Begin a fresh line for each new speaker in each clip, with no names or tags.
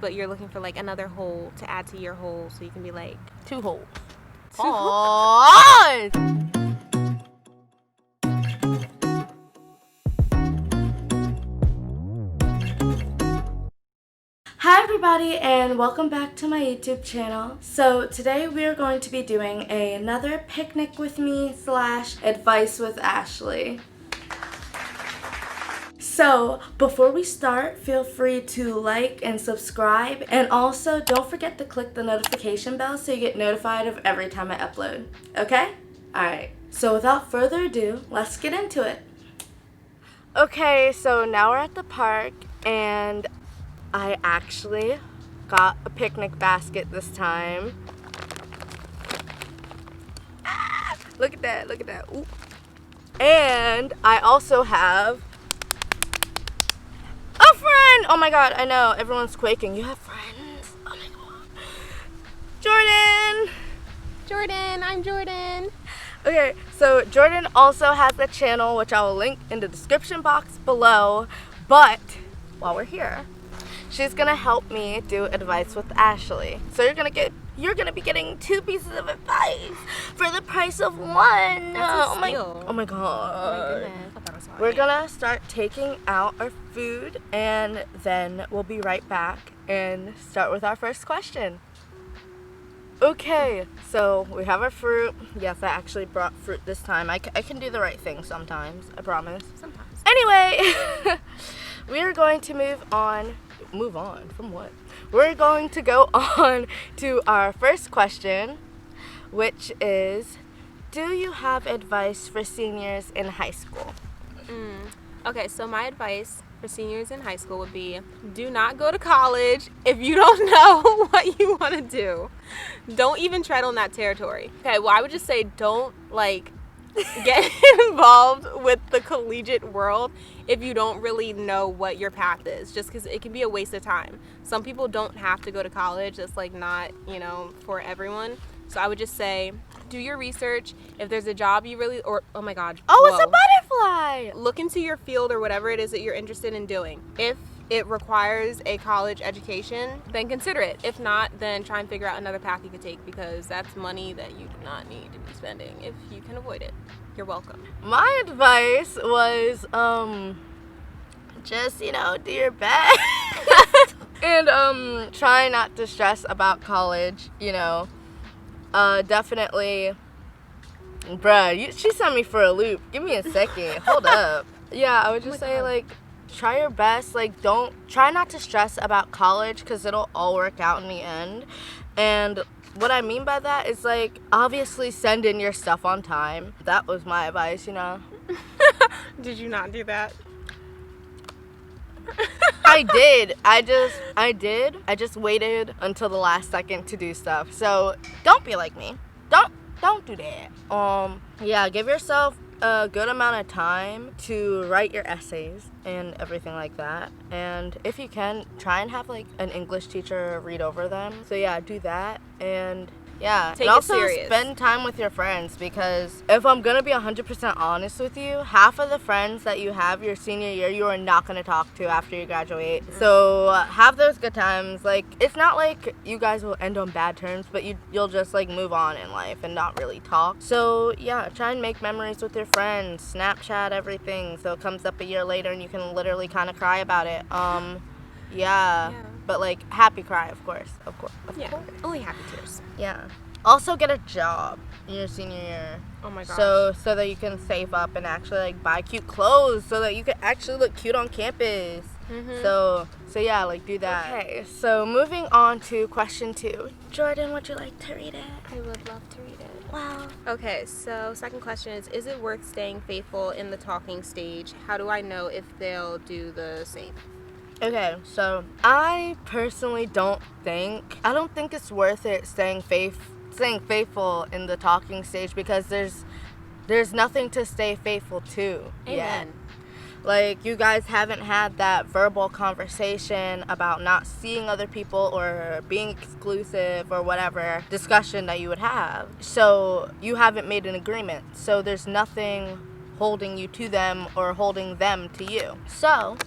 but you're looking for like another hole to add to your hole, so you can be like
2 holes.
Pause.
Hi everybody and welcome back to my YouTube channel. So today we are going to be doing another picnic with me / advice with Ashley. So before we start, feel free to like and subscribe, and also don't forget to click the notification bell so you get notified of every time I upload. Okay? Alright, so without further ado, let's get into it. Okay, so now we're at the park and I actually got a picnic basket this time. Ah, look at that, look at that. Ooh. And I also have a friend. Oh my god, I know, everyone's quaking. You have friends? Oh my god.
Jordyn, I'm Jordyn.
Okay, so Jordyn also has a channel which I will link in the description box below. But while we're here, she's gonna help me do advice with Ashley. So you're gonna be getting 2 pieces of advice for the price of 1.
That's a steal.
Oh my god.
Oh my goodness. I thought I saw
We're
it.
gonna start taking out our food and then we'll be right back and start with our first question. Okay, so we have our fruit. Yes, I actually brought fruit this time. I can do the right thing sometimes, I promise.
Sometimes.
Anyway, we are going to move on from what? We're going to go on to our first question, which is, do you have advice for seniors in high school?
Okay, so my advice for seniors in high school would be, do not go to college if you don't know what you want to do. Don't even tread on that territory. Okay, well, I would just say don't, get involved with the collegiate world if you don't really know what your path is, just because it can be a waste of time. Some people don't have to go to college. That's, not, for everyone. So I would just say, do your research. If there's a job you really, oh my god.
Oh,
whoa.
it's a butterfly!
Look into your field or whatever it is that you're interested in doing. If it requires a college education, then consider it. If not, then try and figure out another path you could take, because that's money that you do not need to be spending if you can avoid it. You're welcome.
My advice was, just, do your best. And, try not to stress about college, Definitely, bruh, she sent me for a loop. Give me a second. Hold up. Yeah, I would just say, try your best. Try not to stress about college, because it'll all work out in the end. And what I mean by that is, obviously send in your stuff on time. That was my advice,
Did you not do that?
I did. I just waited until the last second to do stuff. So don't be like me. Don't do that. Yeah, give yourself a good amount of time to write your essays and everything like that. And if you can, try and have an English teacher read over them. So yeah, do that. And yeah,
Take
and
it
also
serious.
spend time with your friends, because if I'm gonna be 100% honest with you, half of the friends that you have your senior year, you are not gonna talk to after you graduate. So have those good times. It's not like you guys will end on bad terms, but you'll just move on in life and not really talk. So yeah, try and make memories with your friends. Snapchat everything, so it comes up a year later and you can literally kind of cry about it. Yeah. But happy cry, of course. Of course.
Only happy tears.
Yeah. Also get a job in your senior year.
Oh my gosh.
So that you can save up and actually buy cute clothes, so that you can actually look cute on campus.
Mm-hmm.
So yeah, do that. Okay, so moving on to question 2. Jordyn, would you like to read it?
I would love to read it.
Wow.
Okay, so second question is it worth staying faithful in the talking stage? How do I know if they'll do the same?
Okay, so I personally don't think it's worth it staying faithful in the talking stage, because there's nothing to stay faithful to yet. You guys haven't had that verbal conversation about not seeing other people or being exclusive or whatever discussion that you would have. So you haven't made an agreement. So there's nothing holding you to them or holding them to you. So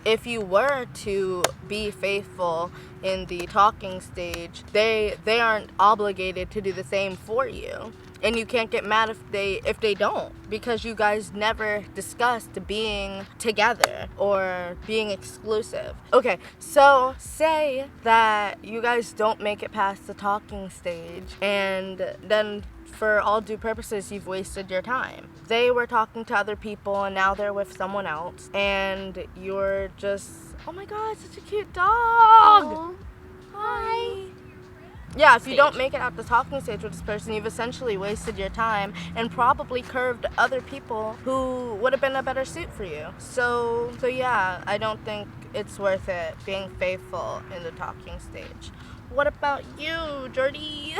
if you were to be faithful in the talking stage, they aren't obligated to do the same for you. And you can't get mad if they don't, because you guys never discussed being together or being exclusive. Okay, so say that you guys don't make it past the talking stage, and then for all due purposes, you've wasted your time. They were talking to other people and now they're with someone else, and you're just, oh my god, such a cute dog.
Aww. Hi.
Yeah, if you don't make it out the talking stage with this person, you've essentially wasted your time and probably curved other people who would have been a better suit for you. So yeah, I don't think it's worth it being faithful in the talking stage. What about you, Jordyn?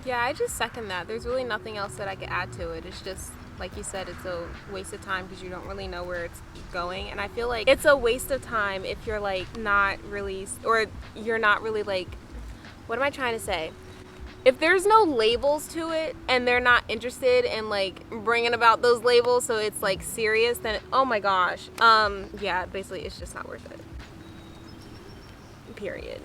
Yeah, I just second that. There's really nothing else that I could add to it. It's just, like you said, it's a waste of time because you don't really know where it's going. And I feel like it's a waste of time if you're like not really, or you're not really like, what am I trying to say? If there's no labels to it and they're not interested in like bringing about those labels, so it's like serious, then oh my gosh. Yeah, basically it's just not worth it. Period.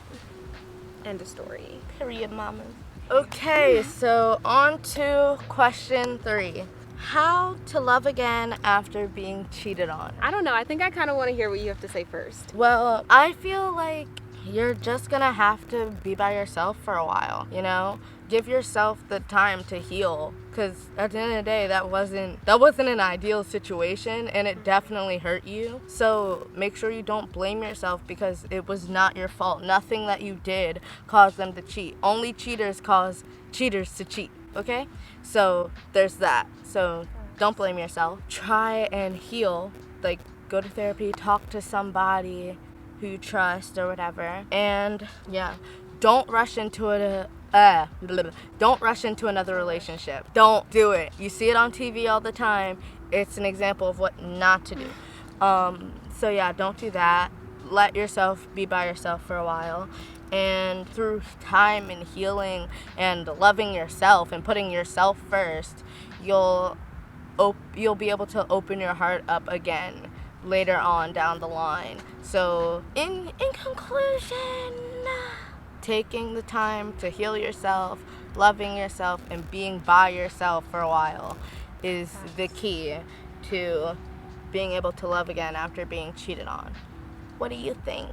End of story.
Period, mamas. Okay, so on to question 3. How to love again after being cheated on?
I don't know. I think I kind of want to hear what you have to say first.
Well, I feel like you're just gonna have to be by yourself for a while, you know? Give yourself the time to heal, because at the end of the day, that wasn't an ideal situation, and it definitely hurt you. So make sure you don't blame yourself, because it was not your fault. Nothing that you did caused them to cheat. Only cheaters cause cheaters to cheat, okay? So there's that. So don't blame yourself. Try and heal. Like, go to therapy, talk to somebody who you trust or whatever. And yeah, don't rush into it. Don't rush into another relationship. Don't do it. You see it on TV all the time. It's an example of what not to do. So yeah, don't do that. Let yourself be by yourself for a while. And through time and healing and loving yourself and putting yourself first, you'll be able to open your heart up again later on down the line. So in conclusion, taking the time to heal yourself, loving yourself, and being by yourself for a while is the key to being able to love again after being cheated on. What do you think?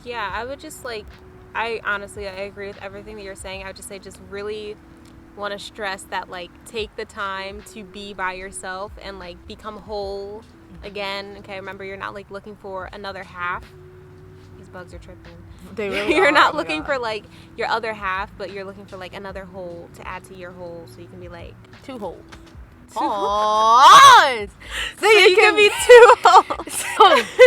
Yeah, I would just like, I agree with everything that you're saying. I would just say just really want to stress that like take the time to be by yourself and like become whole again. Okay, remember you're not like looking for another half. These bugs are tripping.
They really
You're
are.
not looking for like your other half, but you're looking for like another whole to add to your whole, so you can be like
2 holes. Oh,
so you can be 2 holes.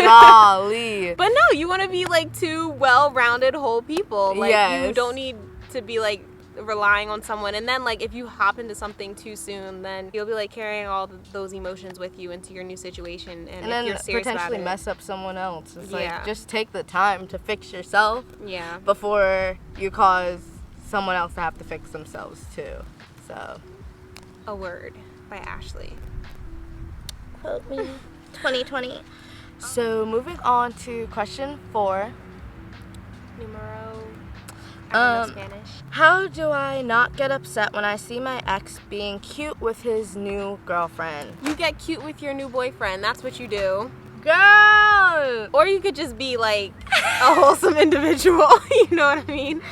Golly.
But no, you want to be like 2 well-rounded whole people. Like
Yes.
you don't need to be like relying on someone, and then like if you hop into something too soon, then you'll be like carrying all those emotions with you into your new situation, and if
then
you're serious
potentially
about it,
mess up someone else. It's
Yeah.
like, just take the time to fix yourself
yeah.
before you cause someone else to have to fix themselves too. So
A Word by Ashley.
quote me. 2020. So moving on to question 4.
Numero. I don't know
Um,
Spanish.
How do I not get upset when I see my ex being cute with his new girlfriend?
You get cute with your new boyfriend. That's what you do.
Girl!
Or you could just be like a wholesome individual. You know what I mean?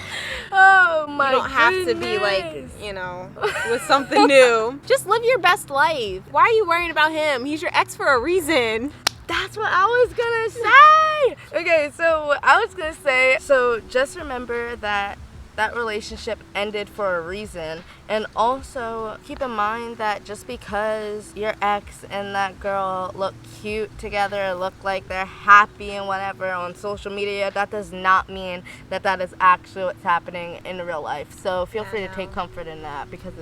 Oh my
You don't have to be like, you know, with something new. Just live your best life. Why are you worrying about him? He's your ex for a reason.
That's what I was gonna say! Okay, so what I was gonna say, so just remember that that relationship ended for a reason, and also keep in mind that just because your ex and that girl look cute together, look like they're happy and whatever on social media, that does not mean that that is actually what's happening in real life. So feel free to take comfort in that, because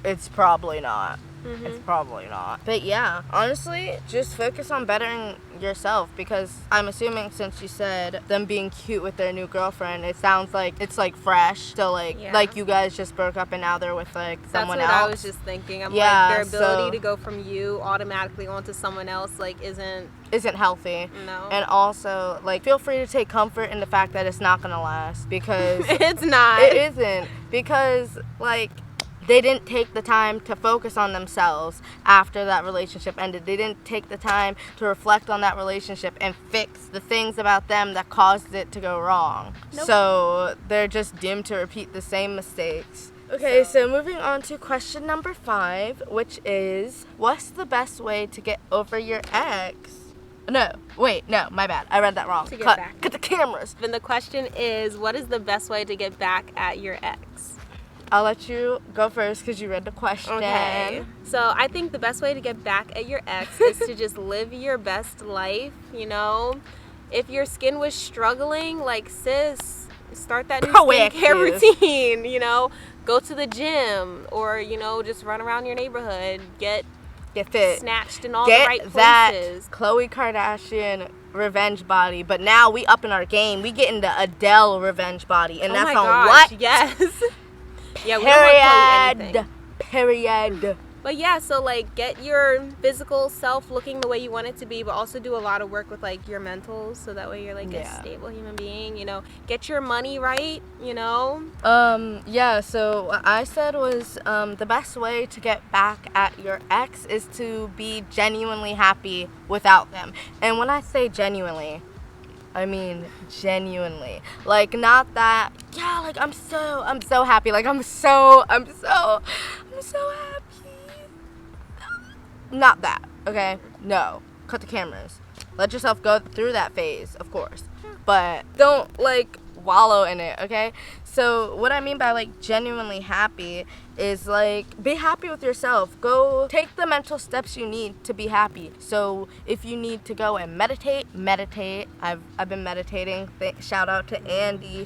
it's probably not. It's probably not. But yeah, honestly, just focus on bettering yourself, because I'm assuming, since you said them being cute with their new girlfriend, it sounds like it's like fresh. So like you guys just broke up and now they're with like someone else.
That's what I was just thinking. I'm like, their ability to go from you automatically onto someone else like isn't
healthy.
No.
And also, like, feel free to take comfort in the fact that it's not gonna last, because
it's not.
It isn't, because like they didn't take the time to focus on themselves after that relationship ended. They didn't take the time to reflect on that relationship and fix the things about them that caused it to go wrong.
Nope.
So they're just doomed to repeat the same mistakes. Okay, so moving on to question number 5, which is, what's the best way to get over your ex? No, my bad. I read that wrong. Cut the cameras.
And the question is, what is the best way to get back at your ex?
I'll let you go first because you read the question.
Okay. So I think the best way to get back at your ex is to just live your best life, you know? If your skin was struggling, like, sis, start that new skincare routine, you know? Go to the gym, or, you know, just run around your neighborhood. Get
fit.
Snatched in all the right places.
That Khloe Kardashian revenge body, but now we up in our game. We getting the Adele revenge body, and that's on what?
Yes. Yeah, we don't want anything.
Period.
But yeah, so like get your physical self looking the way you want it to be, but also do a lot of work with like your mentals, so that way you're like a stable human being, you know. Get your money right, you know.
Yeah, so what I said was the best way to get back at your ex is to be genuinely happy without them. And when I say genuinely, I mean genuinely. Like, not that, yeah, like I'm so happy. Like I'm so happy. Not that, okay? No. Cut the cameras. Let yourself go through that phase, of course. But don't, like, wallow in it, okay? So what I mean by, like, genuinely happy is, like, be happy with yourself. Go take the mental steps you need to be happy. So if you need to go and meditate. I've been meditating. Shout out to Andy.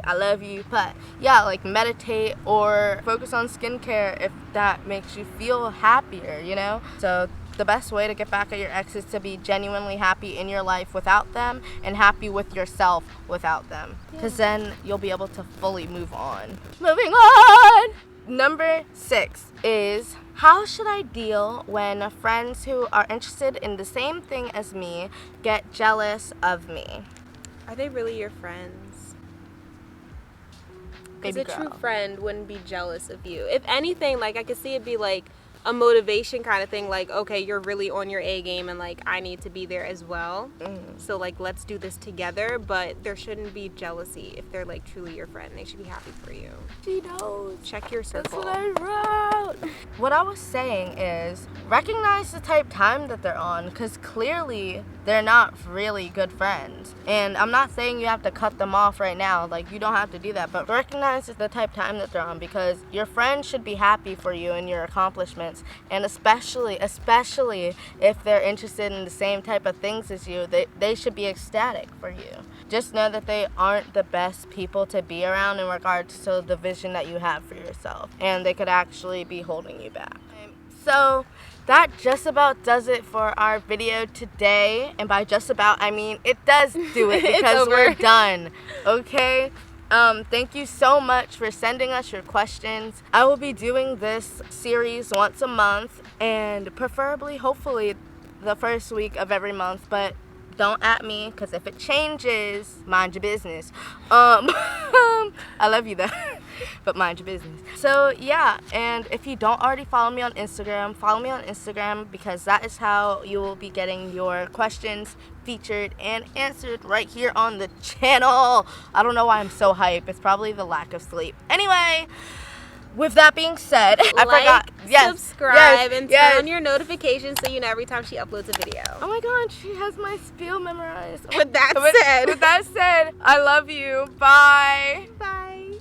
I love you. But yeah, like, meditate or focus on skincare if that makes you feel happier, you know? So the best way to get back at your ex is to be genuinely happy in your life without them, and happy with yourself without them. Because then you'll be able to fully move on. Moving on! Number 6 is, how should I deal when friends who are interested in the same thing as me get jealous of me?
Are they really your friends? Because a true friend wouldn't be jealous of you. If anything, like, I could see it be like a motivation kind of thing, like, okay, you're really on your A game and like I need to be there as well. So like, let's do this together. But there shouldn't be jealousy if they're like truly your friend. They should be happy for you.
She knows.
Check your circle.
That's what I wrote. What I was saying is, recognize the type of time that they're on, because clearly they're not really good friends. And I'm not saying you have to cut them off right now, like, you don't have to do that, but recognize the type of time that they're on, because your friends should be happy for you and your accomplishments. And especially if they're interested in the same type of things as you, they should be ecstatic for you. Just know that they aren't the best people to be around in regards to the vision that you have for yourself, and they could actually be holding you back. So that just about does it for our video today. And by just about, I mean it does do it, because we're done. Okay? Thank you so much for sending us your questions. I will be doing this series once a month, and preferably, hopefully, the first week of every month, but don't at me, because if it changes, mind your business. I love you though, but mind your business. So yeah, and if you don't already follow me on Instagram, follow me on Instagram, because that is how you will be getting your questions featured and answered right here on the channel. I don't know why I'm so hype. It's probably the lack of sleep. Anyway, with that being said, I forgot.
Subscribe, and turn on your notifications so you know every time she uploads a video.
Oh my god, she has my spiel memorized.
With that said,
I love you. Bye.
Bye.